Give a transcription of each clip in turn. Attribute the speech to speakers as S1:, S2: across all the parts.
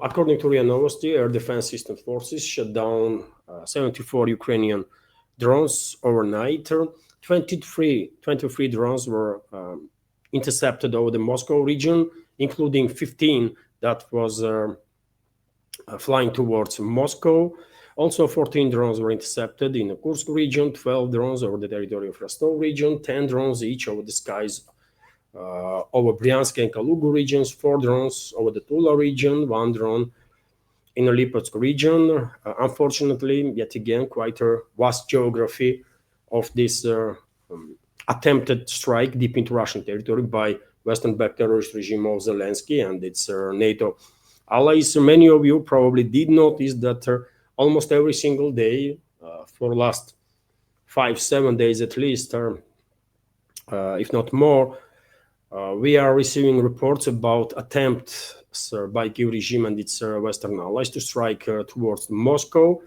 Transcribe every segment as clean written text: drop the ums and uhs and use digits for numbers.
S1: According to RIA Novosti, air defense system forces shut down 74 Ukrainian drones overnight. 23 drones were intercepted over the Moscow region, including 15 that was flying towards Moscow. Also, 14 drones were intercepted in the Kursk region, 12 drones over the territory of Rostov region, 10 drones each over the skies over Bryansk and Kaluga regions, 4 drones over the Tula region, 1 drone in the Lipetsk region. Unfortunately, yet again, quite a vast geography of this attempted strike deep into Russian territory by Western-backed terrorist regime of Zelensky and its NATO allies. Many of you probably did notice that almost every single day for the last 5-7 days at least, if not more, we are receiving reports about attempts by Kyiv regime and its Western allies to strike towards Moscow,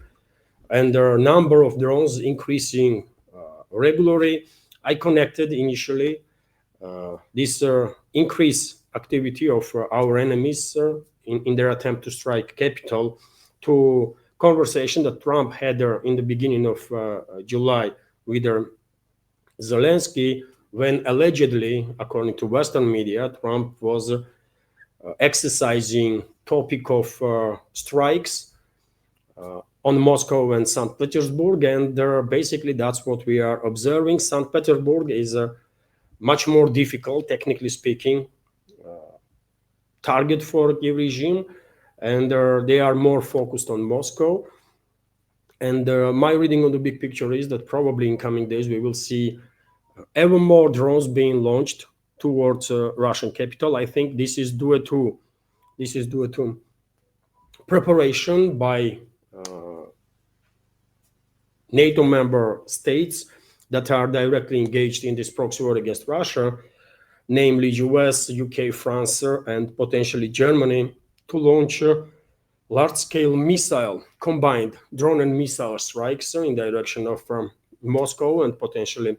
S1: and the number of drones increasing regularly. I connected initially this increased activity of our enemies in their attempt to strike capital to conversation that Trump had in the beginning of July with Zelensky, when allegedly, according to Western media, Trump was exercising topic of strikes on Moscow and St. Petersburg, and basically that's what we are observing. St. Petersburg is a much more difficult, technically speaking, target for the regime, and they are more focused on Moscow. And my reading on the big picture is that probably in coming days we will see ever more drones being launched towards Russian capital. I think this is due to preparation by NATO member states that are directly engaged in this proxy war against Russia, namely US, UK, France, and potentially Germany, to launch large-scale missile, combined drone and missile strikes in the direction of Moscow and potentially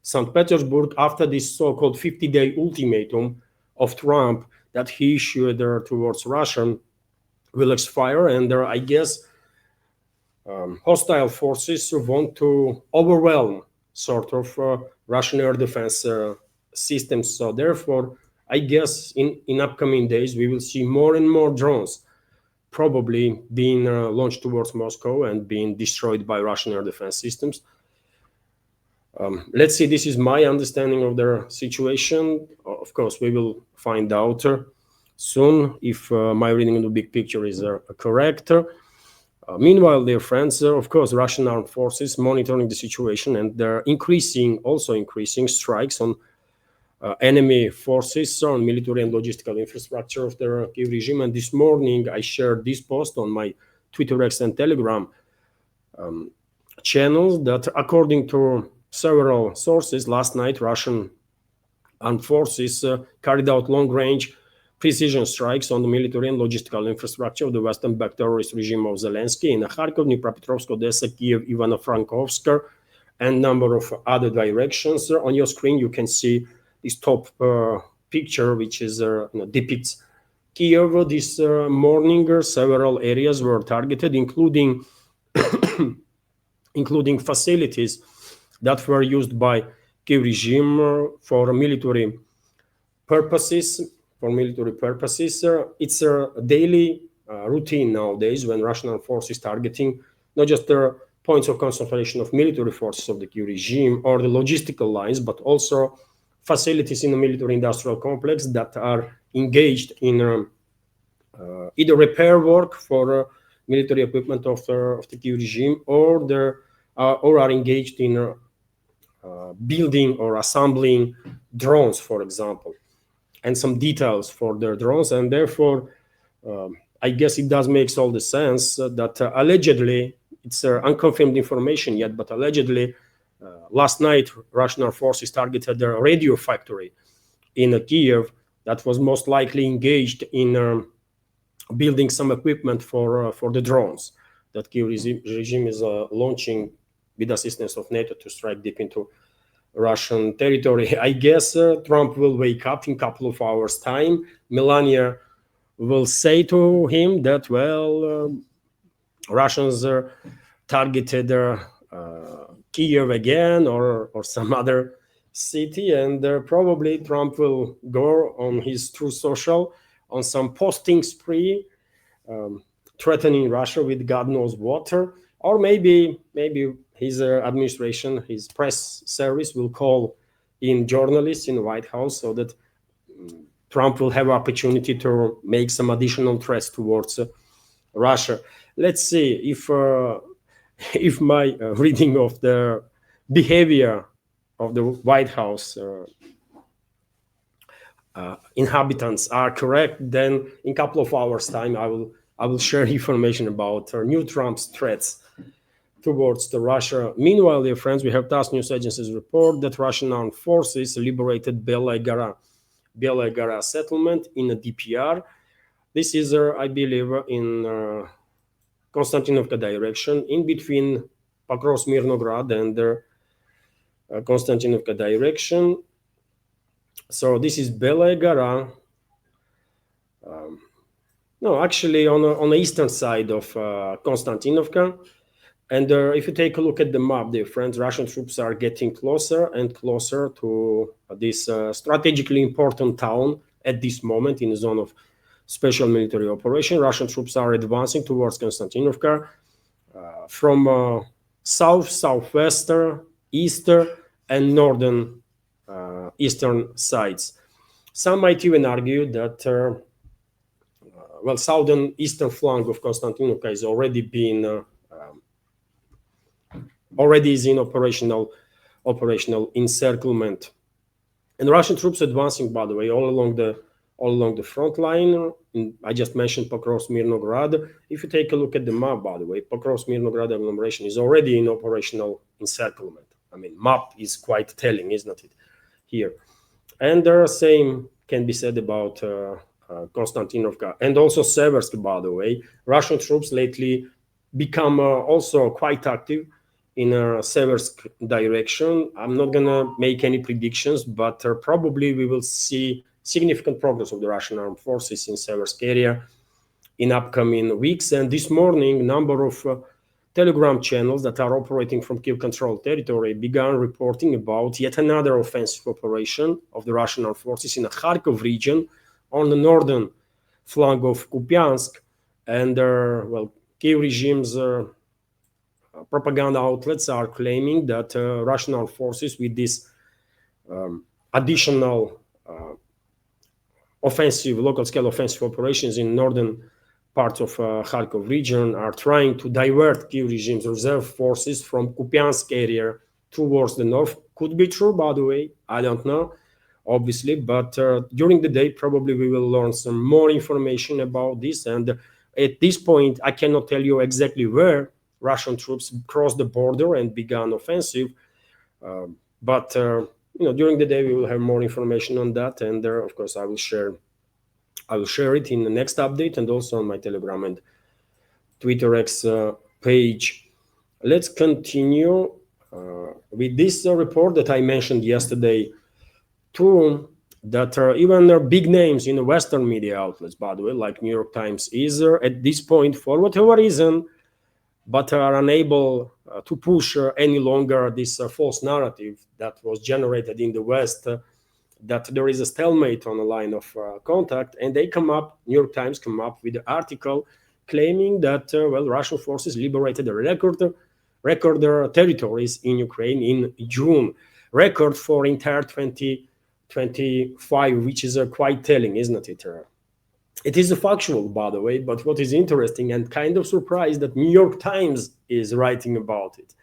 S1: St. Petersburg after this so-called 50-day ultimatum of Trump that he issued towards Russia will expire. And I guess hostile forces want to overwhelm sort of Russian air defense systems. So therefore, I guess in upcoming days, we will see more and more drones probably being launched towards Moscow and being destroyed by Russian air defense systems. Let's see, this is my understanding of the situation. Of course, we will find out soon if my reading of the big picture is correct. Meanwhile, dear friends, of course, Russian armed forces monitoring the situation, and they're also increasing strikes on enemy forces, on military and logistical infrastructure of the Kyiv regime. And this morning, I shared this post on my Twitter, X, and Telegram channels that, according to several sources, last night Russian armed forces carried out long-range precision strikes on the military and logistical infrastructure of the Western-backed terrorist regime of Zelensky in Kharkov, Dnipropetrovsk, Odessa, Kiev, Ivano-Frankivsk, and number of other directions. On your screen, you can see this top picture, which is depicts Kiev. This morning, several areas were targeted, including facilities that were used by Kyiv regime for military purposes. It's a daily routine nowadays when Russian armed forces targeting not just the points of concentration of military forces of the Kyiv regime or the logistical lines, but also facilities in the military-industrial complex that are engaged in either repair work for military equipment of the Kyiv regime, or are engaged in building or assembling drones, for example, and some details for their drones. And therefore, I guess it does make all the sense that allegedly, it's unconfirmed information yet, but allegedly, last night, Russian armed forces targeted a radio factory in Kiev that was most likely engaged in building some equipment for the drones that Kyiv regime is launching with assistance of NATO to strike deep into Russian territory. I guess Trump will wake up in a couple of hours' time. Melania will say to him that, well, Russians targeted Kiev again or some other city, and probably Trump will go on his Truth Social on some posting spree, threatening Russia with God knows what, or maybe his administration, his press service will call in journalists in the White House so that Trump will have opportunity to make some additional threats towards Russia. Let's see if my reading of the behavior of the White House inhabitants are correct. Then in a couple of hours' time, I will share information about new Trump's threats towards the Russia. Meanwhile, dear friends, we have TASS news agency's report that Russian armed forces liberated Belaya Gora settlement in a DPR. This is, I believe, in Konstantinovka direction, in between Pokrovsk Mirnograd and Konstantinovka direction. So this is Belaya Gora. No, actually on the eastern side of Konstantinovka. And if you take a look at the map, dear friends, Russian troops are getting closer and closer to this strategically important town at this moment in the zone of special military operation. Russian troops are advancing towards Konstantinovka from south, southwestern, eastern, and northern eastern sides. Some might even argue that southern eastern flank of Konstantinovka is already been is in operational encirclement, and Russian troops advancing, by the way, all along the front line. I just mentioned Pokrovsk Mirnograd. If you take a look at the map, by the way, Pokrovsk Mirnograd agglomeration is already in operational encirclement. I mean, map is quite telling, isn't it? Here, and the same can be said about Konstantinovka and also Seversk. By the way, Russian troops lately become also quite active in a Seversk direction. I'm not gonna make any predictions, but probably we will see significant progress of the Russian armed forces in Seversk area in upcoming weeks. And this morning, a number of Telegram channels that are operating from Kiev-controlled territory began reporting about yet another offensive operation of the Russian armed forces in the Kharkov region on the northern flank of Kupiansk. And Kiev regime's propaganda outlets are claiming that Russian armed forces, with this additional local-scale offensive operations in northern parts of Kharkov region, are trying to divert Kiev regime's reserve forces from Kupiansk area towards the north. Could be true, by the way, I don't know, obviously, but during the day, probably we will learn some more information about this. And at this point, I cannot tell you exactly where Russian troops crossed the border and began offensive, but during the day we will have more information on that, and of course I will share it in the next update and also on my Telegram and Twitter X page. Let's continue with this report that I mentioned yesterday too, that even big names in the Western media outlets, by the way, like New York Times, is at this point, for whatever reason, but are unable to push any longer this false narrative that was generated in the West, that there is a stalemate on a line of contact. And they New York Times come up with an article claiming that, Russian forces liberated the record territories in Ukraine in June. Record for entire 2025, which is quite telling, isn't it? It is a factual, by the way, but what is interesting and kind of surprised that New York Times is writing about it,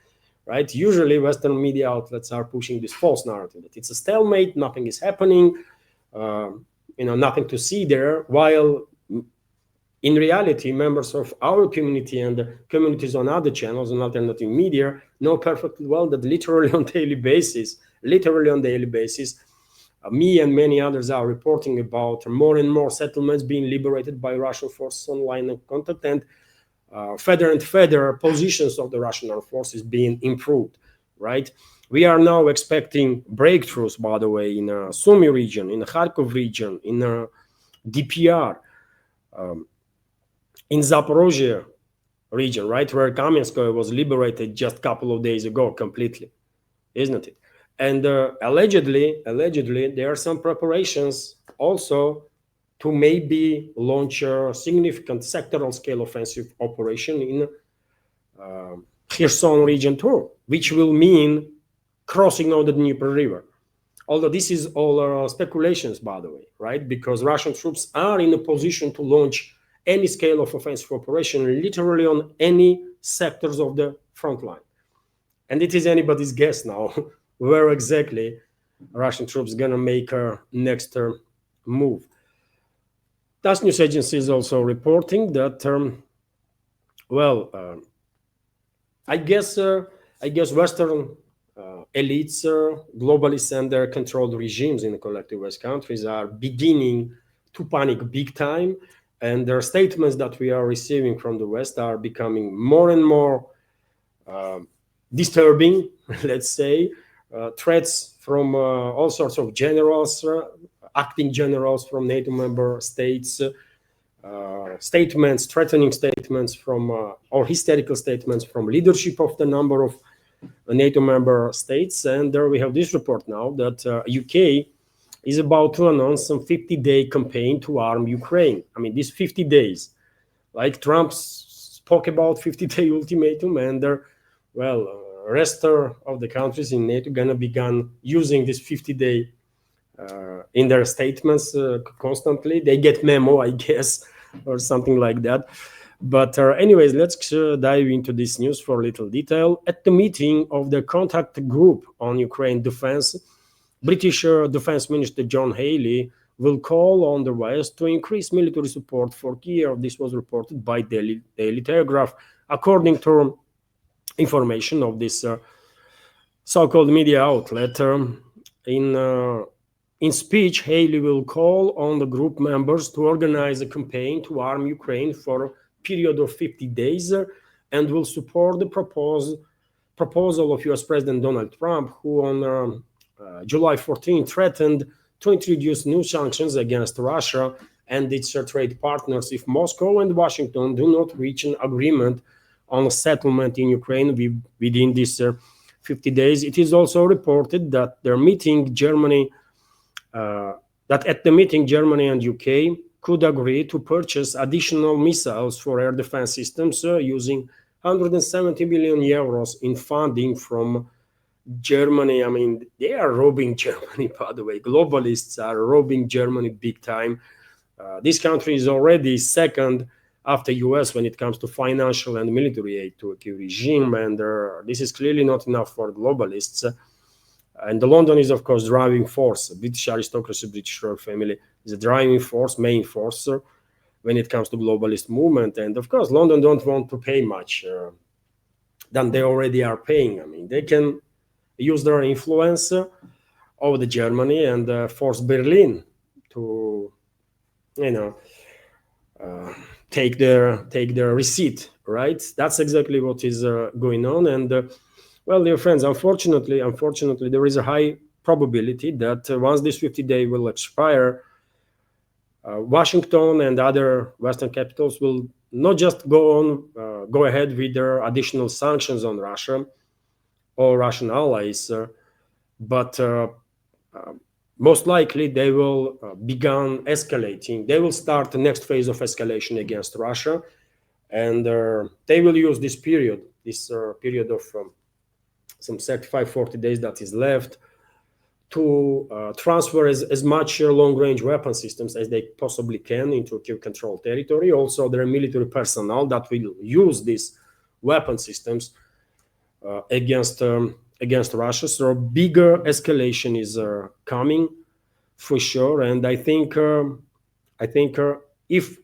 S1: right? Usually Western media outlets are pushing this false narrative that it's a stalemate, nothing is happening, nothing to see there, while in reality, members of our community and communities on other channels and alternative media know perfectly well that literally on daily basis, me and many others are reporting about more and more settlements being liberated by Russian forces on line of contact, and further and further positions of the Russian armed forces being improved, right? We are now expecting breakthroughs, by the way, in Sumy region, in the Kharkov region, in DPR. in Zaporozhye region, right, where Kamenskoye was liberated just a couple of days ago completely, isn't it? And allegedly, there are some preparations also to maybe launch a significant sectoral scale offensive operation in Kherson region too, which will mean crossing of the Dnieper River. Although this is all speculations, by the way, right? Because Russian troops are in a position to launch any scale of offensive operation literally on any sectors of the front line. And it is anybody's guess now where exactly Russian troops gonna make a next move. TASS news agency is also reporting that, I guess Western elites, globalists, and their controlled regimes in the collective West countries are beginning to panic big time, and their statements that we are receiving from the West are becoming more and more disturbing, let's say. Threats from all sorts of generals, acting generals from NATO member states, statements, threatening statements from, or hysterical statements from leadership of the number of NATO member states. And there we have this report now that UK is about to announce some 50-day campaign to arm Ukraine. I mean, these 50 days, like Trump spoke about 50-day ultimatum, and rest of the countries in NATO gonna begin using this 50-day in their statements constantly. They get memo, I guess, or something like that. But anyways, let's dive into this news for a little detail. At the meeting of the contact group on Ukraine defense, British Defense Minister John Haley will call on the West to increase military support for Kiev. This was reported by Daily Telegraph, according to information of this so-called media outlet. In speech, Haley will call on the group members to organize a campaign to arm Ukraine for a period of 50 days and will support the proposal of US President Donald Trump, who on July 14 threatened to introduce new sanctions against Russia and its trade partners if Moscow and Washington do not reach an agreement on a settlement in Ukraine within these 50 days. It is also reported that at the meeting, Germany and UK could agree to purchase additional missiles for air defense systems using 170 million euros in funding from Germany. I mean, they are robbing Germany, by the way. Globalists are robbing Germany big time. This country is already second after US when it comes to financial and military aid to a Kiev regime, and this is clearly not enough for globalists. And London is, of course, driving force. British aristocracy, British royal family is a driving force, main force when it comes to globalist movement. And of course, London don't want to pay much than they already are paying. I mean, they can use their influence over the Germany and force Berlin to, take their receipt, right? That's exactly what is going on. And well, dear friends, unfortunately, there is a high probability that once this 50-day will expire, Washington and other Western capitals will not just go ahead with their additional sanctions on Russia or Russian allies, but most likely they will begin escalating. They will start the next phase of escalation against Russia, and they will use this period of some 35-40 days that is left to transfer as much long-range weapon systems as they possibly can into Kiev-controlled territory. Also, there are military personnel that will use these weapon systems against Russia. So bigger escalation is coming for sure. And I think if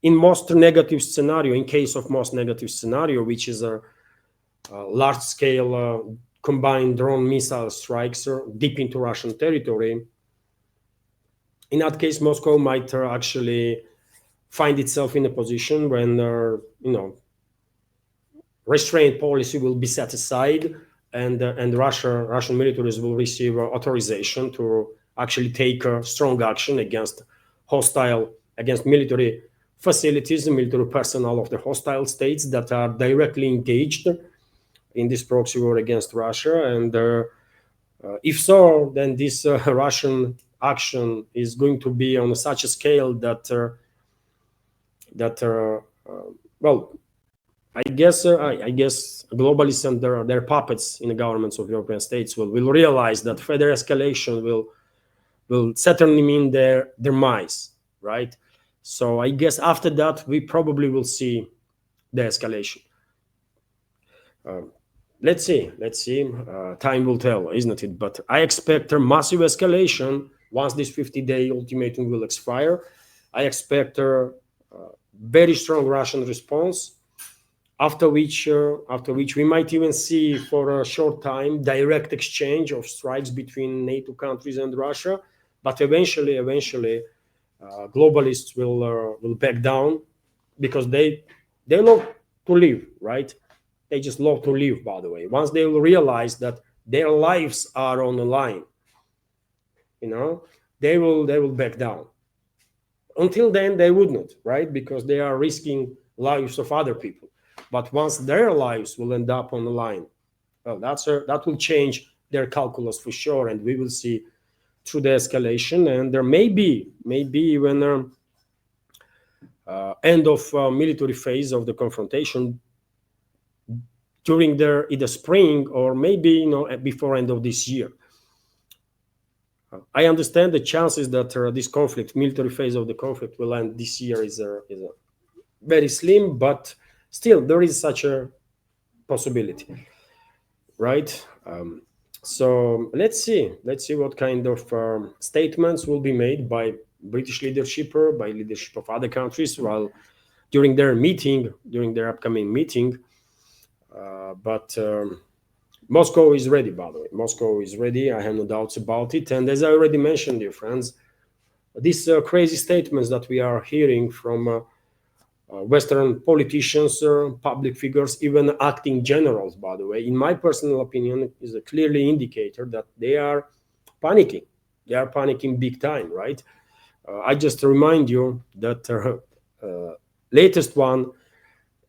S1: in most negative scenario, in case of most negative scenario, which is a large-scale combined drone missile strikes deep into Russian territory, in that case, Moscow might actually find itself in a position when restraint policy will be set aside, and Russian militaries will receive authorization to actually take strong action against military facilities, military personnel of the hostile states that are directly engaged in this proxy war against Russia. And if so, then this Russian action is going to be on such a scale that well, I guess globalists and their puppets in the governments of European states will realize that further escalation will certainly mean their demise, right? So I guess after that we probably will see the escalation. Let's see. Time will tell, isn't it? But I expect a massive escalation once this 50-day ultimatum will expire. I expect a very strong Russian response, after which we might even see for a short time direct exchange of strikes between NATO countries and Russia. But eventually, globalists will back down, because they love to live, right? They just love to live, by the way. Once they will realize that their lives are on the line, they will back down. Until then, they would not, right? Because they are risking lives of other people. But once their lives will end up on the line, well, that will change their calculus for sure, and we will see through the escalation, and there may be even end of military phase of the confrontation during either spring or maybe before end of this year. I understand the chances that this conflict, military phase of the conflict, will end this year is very slim, but still there is such a possibility, right? So let's see what kind of statements will be made by British leadership or by leadership of other countries while during their upcoming meeting. But Moscow is ready, by the way. Moscow is ready. I have no doubts about it. And as I already mentioned, dear friends, these crazy statements that we are hearing from Western politicians, public figures, even acting generals, by the way, in my personal opinion, is a clearly indicator that they are panicking. They are panicking big time, right? I just remind you that latest one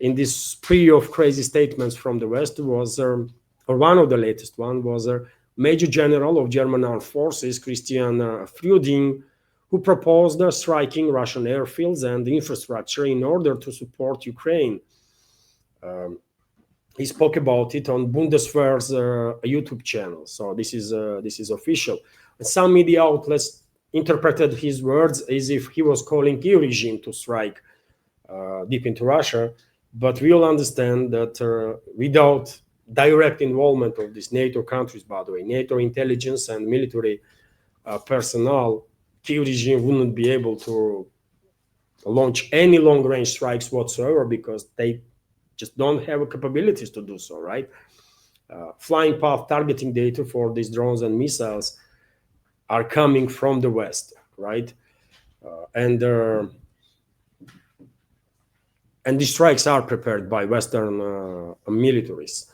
S1: in this spree of crazy statements from the West was, or one of the latest one was Major General of German Armed Forces, Christian Freuding, who proposed striking Russian airfields and infrastructure in order to support Ukraine. He spoke about it on Bundeswehr's YouTube channel, so this is official. Some media outlets interpreted his words as if he was calling Kyiv regime to strike deep into Russia, but we all understand that without direct involvement of these NATO countries, by the way, NATO intelligence and military personnel, Kyiv regime wouldn't be able to launch any long-range strikes whatsoever, because they just don't have capabilities to do so, right? Flying path targeting data for these drones and missiles are coming from the West, right? And these strikes are prepared by Western militaries.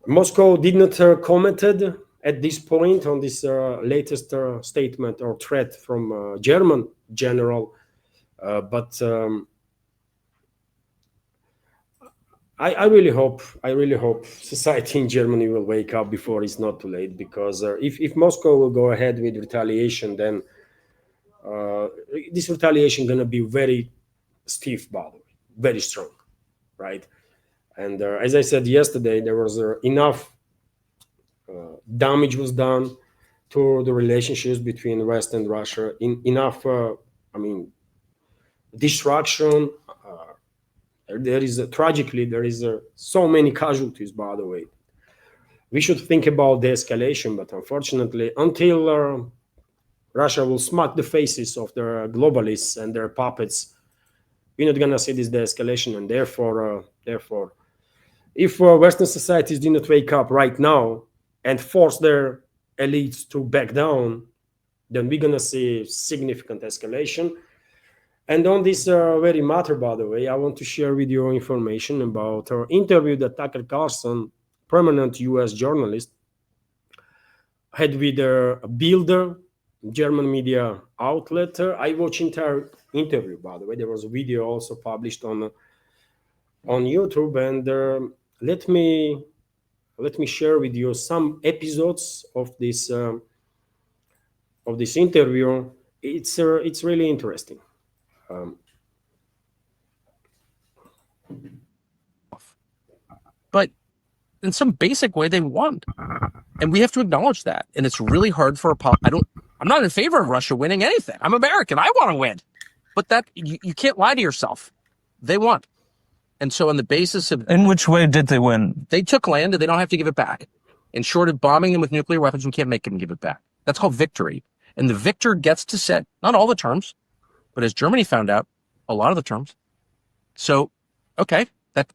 S1: Moscow did not commented at this point on this latest statement or threat from German general, but I really hope society in Germany will wake up before it's not too late, because if Moscow will go ahead with retaliation, then this retaliation gonna be very stiff, by the way, very strong, right? And as I said yesterday, there was enough damage was done to the relationships between West and Russia, enough destruction. There is tragically so many casualties, by the way. We should think about the escalation, but unfortunately, until Russia will smack the faces of their globalists and their puppets, we're not gonna see this de-escalation. And therefore, if Western societies do not wake up right now and force their elites to back down, then we're gonna see significant escalation. And on this very matter, by the way, I want to share with you information about our interview that Tucker Carlson, prominent US journalist, had with BILD, German media outlet. I watched entire interview, by the way. There was a video also published on YouTube, and let me share with you some episodes of this interview. It's really interesting.
S2: But in some basic way, they won, and we have to acknowledge that. And it's really hard for I'm not in favor of Russia winning anything. I'm American. I want to win, but that you can't lie to yourself. They won, and so on the basis of
S3: In which way did they win?
S2: they took land and they don't have to give it back. And short of bombing them with nuclear weapons, we can't make them give it back. That's called victory. And the victor gets to set not all the terms, but as Germany found out, a lot of the terms. So, okay,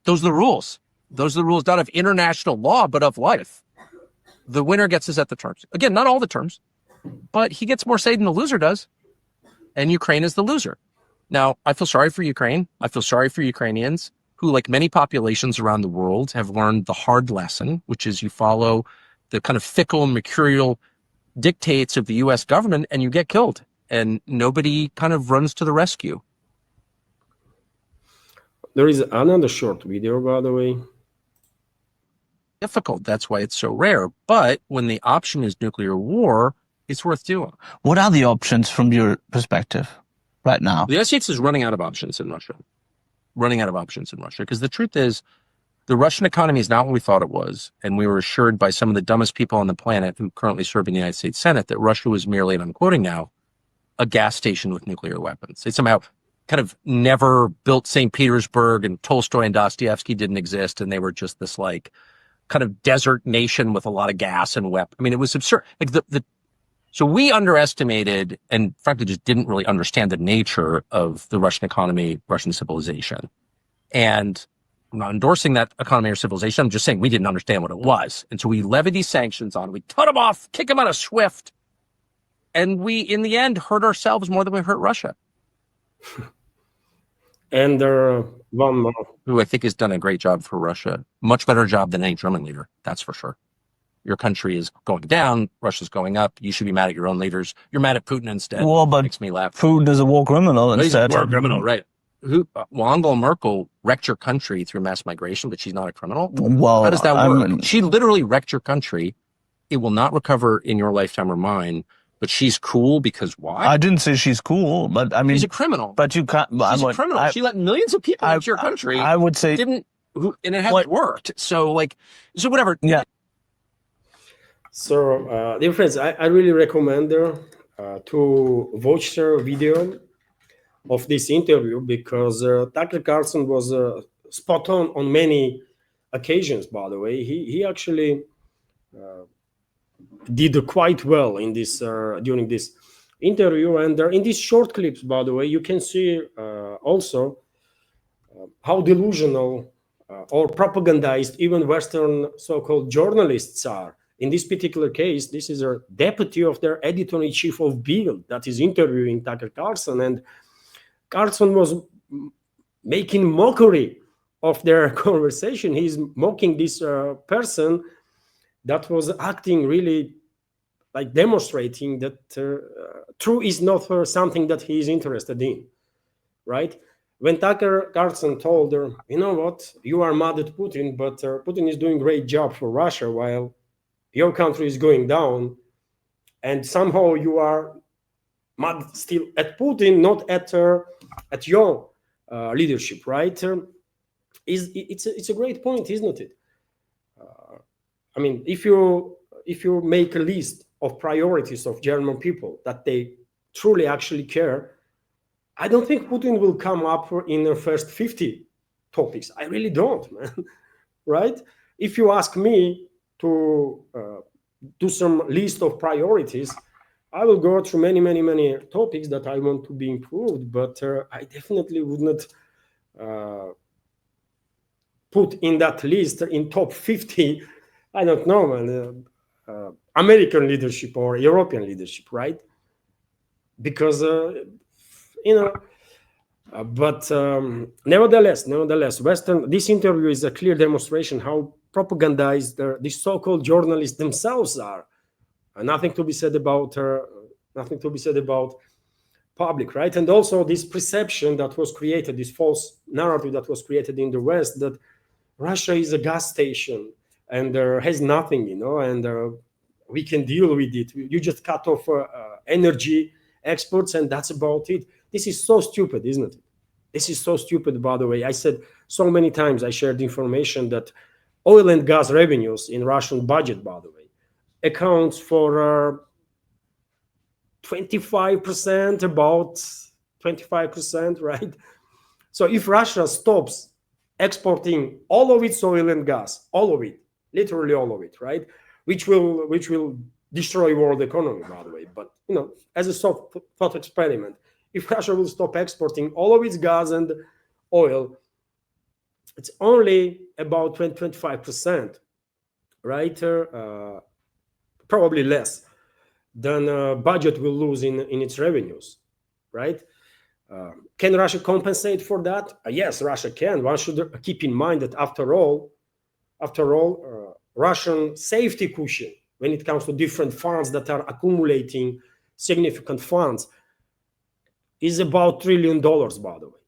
S2: those are the rules. Those are the rules not of international law, but of life. The winner gets to set the terms. Again, not all the terms, but he gets more say than the loser does. And Ukraine is the loser. Now, I feel sorry for Ukraine. I feel sorry for Ukrainians who, like many populations around the world, have learned the hard lesson, which is you follow the kind of fickle, mercurial dictates of the U.S. government and you get killed. And nobody kind of runs to the rescue.
S1: There is another short video, by the way.
S2: Difficult. That's why it's so rare. But when the option is nuclear war, it's worth doing.
S3: What are the options from your perspective right now?
S2: The United States is running out of options in Russia. Because the truth is, the Russian economy is not what we thought it was. And we were assured by some of the dumbest people on the planet who currently serve in the United States Senate that Russia was merely, and I'm quoting now, a gas station with nuclear weapons. They somehow kind of never built St. Petersburg, and Tolstoy and Dostoevsky didn't exist. And they were just this like kind of desert nation with a lot of gas and weapons. I mean, it was absurd. Like so we underestimated and frankly just didn't really understand the nature of the Russian economy, Russian civilization. And I'm not endorsing that economy or civilization. I'm just saying we didn't understand what it was. And so we levied these sanctions on it. We cut them off, kick them out of SWIFT. And we, in the end, hurt ourselves more than we hurt Russia.
S1: And one more.
S2: Who I think has done a great job for Russia. Much better job than any German leader, that's for sure. Your country is going down, Russia's going up. You should be mad at your own leaders. You're mad at Putin instead.
S3: Well, but
S2: makes me laugh.
S3: Putin is a war criminal instead.
S2: He's a war criminal, right? Well, Angela Merkel wrecked your country through mass migration, but she's not a criminal.
S3: Well,
S2: how does that work? She literally wrecked your country. It will not recover in your lifetime or mine. But she's cool because why?
S3: I didn't say she's cool, but I mean,
S2: she's a criminal.
S3: But you can't.
S2: She's a criminal. She let millions of people into your country.
S3: I would say
S2: and it hasn't worked. So whatever.
S3: Yeah.
S1: So, dear friends, I really recommend to watch the video of this interview because Tucker Carlson was spot on many occasions. By the way, he actually did quite well in this during this interview, and in these short clips, by the way, you can see also how delusional or propagandized even Western so-called journalists are. In this particular case, this is a deputy of their editor-in-chief of BILD that is interviewing Tucker Carlson, and Carlson was making mockery of their conversation. He's mocking this person that was acting really like demonstrating that truth is not something that he is interested in, right? When Tucker Carlson told her, you know what, you are mad at Putin, but Putin is doing a great job for Russia while your country is going down, and somehow you are mad still at Putin, not at your leadership, right? It's a great point, isn't it? I mean, if you make a list of priorities of German people that they truly actually care, I don't think Putin will come up in the first 50 topics. I really don't, man. Right? If you ask me to do some list of priorities, I will go through many topics that I want to be improved, but I definitely would not put in that list in top 50. I don't know, man, American leadership or European leadership, right? Because, but nevertheless, this interview is a clear demonstration how propagandized these so-called journalists themselves are. Nothing to be said about public, right? And also this perception that was created, this false narrative that was created in the West, that Russia is a gas station and has nothing, and we can deal with it. You just cut off energy exports and that's about it. This is so stupid, isn't it? This is so stupid, by the way. I said so many times, I shared information that oil and gas revenues in Russian budget, by the way, accounts for 25%, about 25%, right? So if Russia stops exporting all of its oil and gas, all of it, literally all of it, right, which will destroy world economy, by the way. But as a soft thought experiment, if Russia will stop exporting all of its gas and oil, it's only about 25%, right? Probably less than budget will lose in its revenues, right? Can Russia compensate for that? Yes, Russia can. One should keep in mind that after all, Russian safety cushion when it comes to different funds that are accumulating significant funds is about $1 trillion, by the way.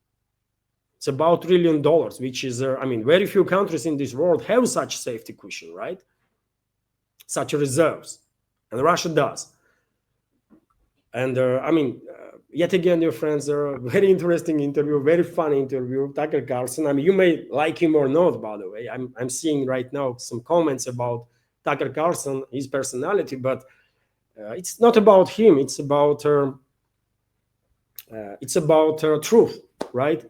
S1: It's about $1 trillion, which is, very few countries in this world have such safety cushion, right? Such reserves, and Russia does. And yet again, dear friends, a very interesting interview, very funny interview. Tucker Carlson. You may like him or not, by the way. I'm seeing right now some comments about Tucker Carlson, his personality, but it's not about him. It's about truth, right?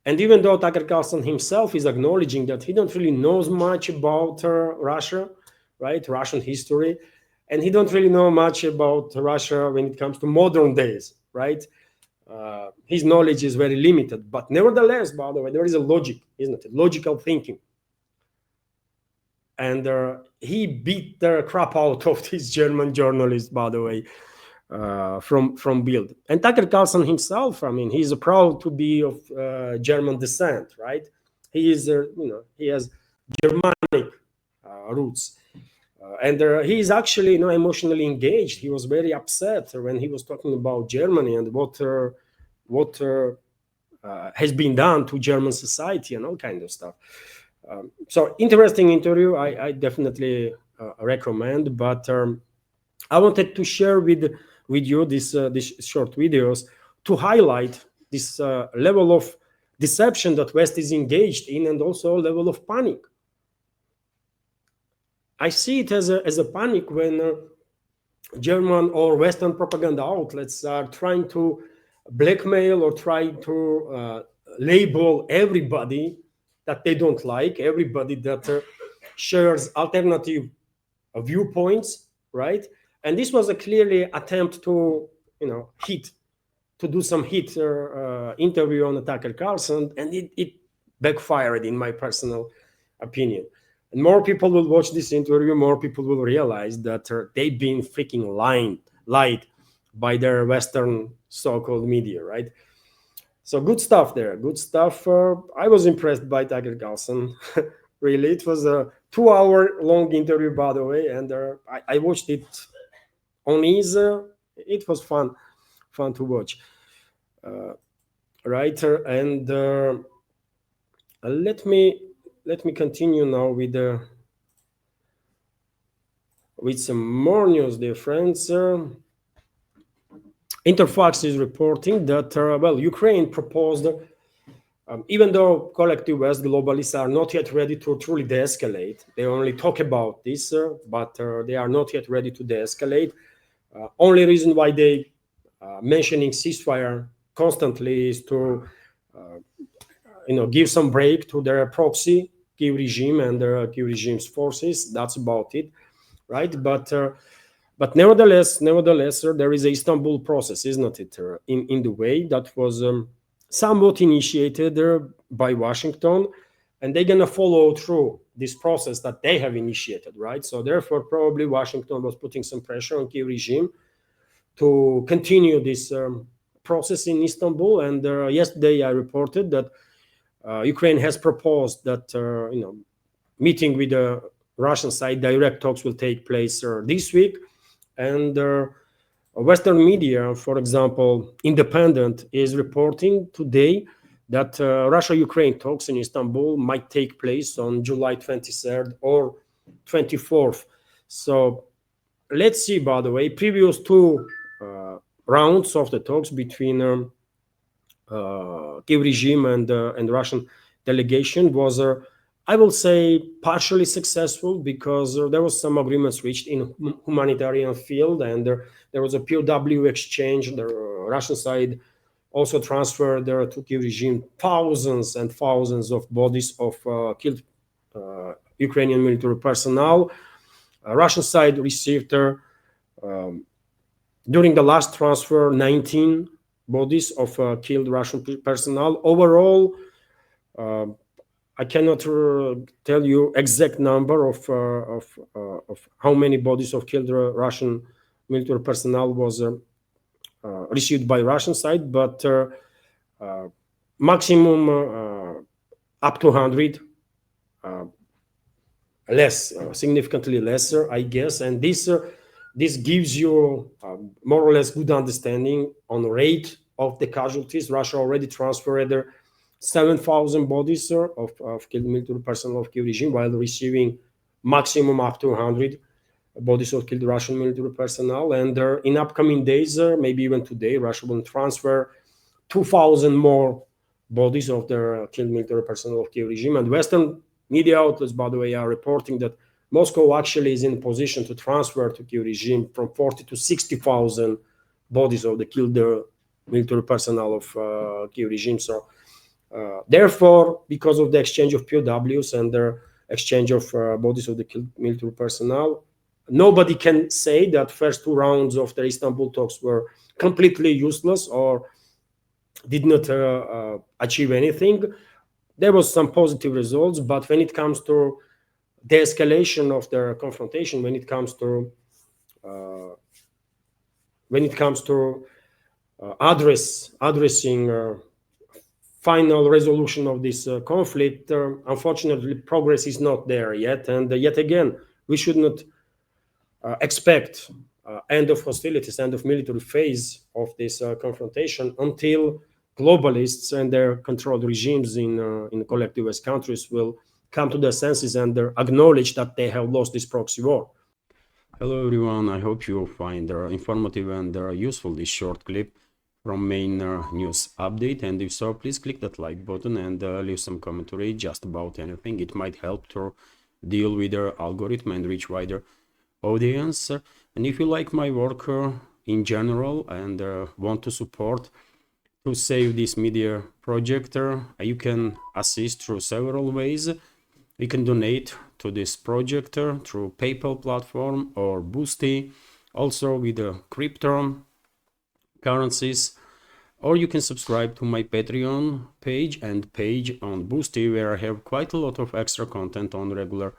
S1: And even though Tucker Carlson himself is acknowledging that he don't really knows much about Russia, right, Russian history, and he don't really know much about Russia when it comes to modern days, right? His knowledge is very limited, but nevertheless, by the way, there is a logic, isn't it? Logical thinking. And he beat the crap out of this German journalist, by the way, from BILD. And Tucker Carlson himself, he's proud to be of German descent, right? He is, he has Germanic roots. And he is actually, emotionally engaged. He was very upset when he was talking about Germany and what has been done to German society and all kind of stuff. So interesting interview. I definitely recommend. But I wanted to share with you these short videos to highlight this level of deception that West is engaged in, and also level of panic. I see it as a panic when German or Western propaganda outlets are trying to blackmail or try to label everybody that they don't like, everybody that shares alternative viewpoints, right? And this was a clearly attempt to, do some hit interview on Tucker Carlson, and it backfired, in my personal opinion. And more people will watch this interview, more people will realize that they've been freaking lied by their Western so-called media, right? So good stuff there, good stuff. I was impressed by Tucker Carlson. Really, it was a 2-hour-long interview, by the way, and I watched it on ease. It was fun to watch. Right, and let me continue now with some more news, dear friends. Interfax is reporting that Ukraine proposed, even though collective West globalists are not yet ready to truly de-escalate, they only talk about this, but they are not yet ready to de-escalate. Only reason why they mentioning ceasefire constantly is to give some break to their proxy Kyiv regime and their Kyiv regime's forces. That's about it, right? But nevertheless, there is a Istanbul process, isn't it? In the way that was somewhat initiated by Washington, and they're gonna follow through this process that they have initiated, right? So therefore, probably Washington was putting some pressure on Kyiv regime to continue this process in Istanbul. And yesterday, I reported that Ukraine has proposed that meeting with the Russian side, direct talks will take place this week, and Western media, for example, Independent, is reporting today that Russia-Ukraine talks in Istanbul might take place on July 23rd or 24th. So let's see, by the way, previous two rounds of the talks between Kiev regime and Russian delegation was, I will say, partially successful, because there was some agreements reached in humanitarian field, and there was a POW exchange. The Russian side also transferred to Kiev regime thousands and thousands of bodies of killed Ukrainian military personnel. Russian side received during the last transfer 19 bodies of killed Russian personnel. Overall, I cannot tell you exact number of how many bodies of killed Russian military personnel was received by Russian side, but maximum up to 100, less, significantly lesser, I guess. And this gives you more or less good understanding on rate of the casualties. Russia already transferred 7,000 bodies of killed military personnel of Kiev regime, while receiving maximum up to 100 bodies of killed Russian military personnel. And in upcoming days, maybe even today, Russia will transfer 2,000 more bodies of their killed military personnel of Kiev regime. And Western media outlets, by the way, are reporting that Moscow actually is in position to transfer to Kiev regime from 40 to 60,000 bodies of the killed military personnel of Kiev regime. So therefore, because of the exchange of POWs and the exchange of bodies of the killed military personnel, nobody can say that first two rounds of the Istanbul talks were completely useless or did not achieve anything. There was some positive results, but when it comes to the escalation of the confrontation, when it comes to addressing final resolution of this conflict, unfortunately, progress is not there yet. And yet again, we should not expect end of hostilities, end of military phase of this confrontation until globalists and their controlled regimes in collectivist countries will come to their senses and acknowledge that they have lost this proxy war. Hello everyone, I hope you find informative and useful this short clip from main news update, and if so, please click that like button and leave some commentary just about anything. It might help to deal with the algorithm and reach wider audience. And if you like my work in general and want to support to save this media project, you can assist through several ways. You can donate to this project through PayPal platform or Boosty, also with the crypto currencies, or you can subscribe to my Patreon page and page on Boosty, where I have quite a lot of extra content on regular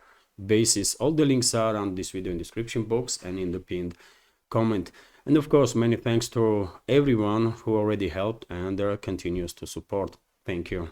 S1: basis. All the links are on this video in description box and in the pinned comment. And of course, many thanks to everyone who already helped and continues to support. Thank you.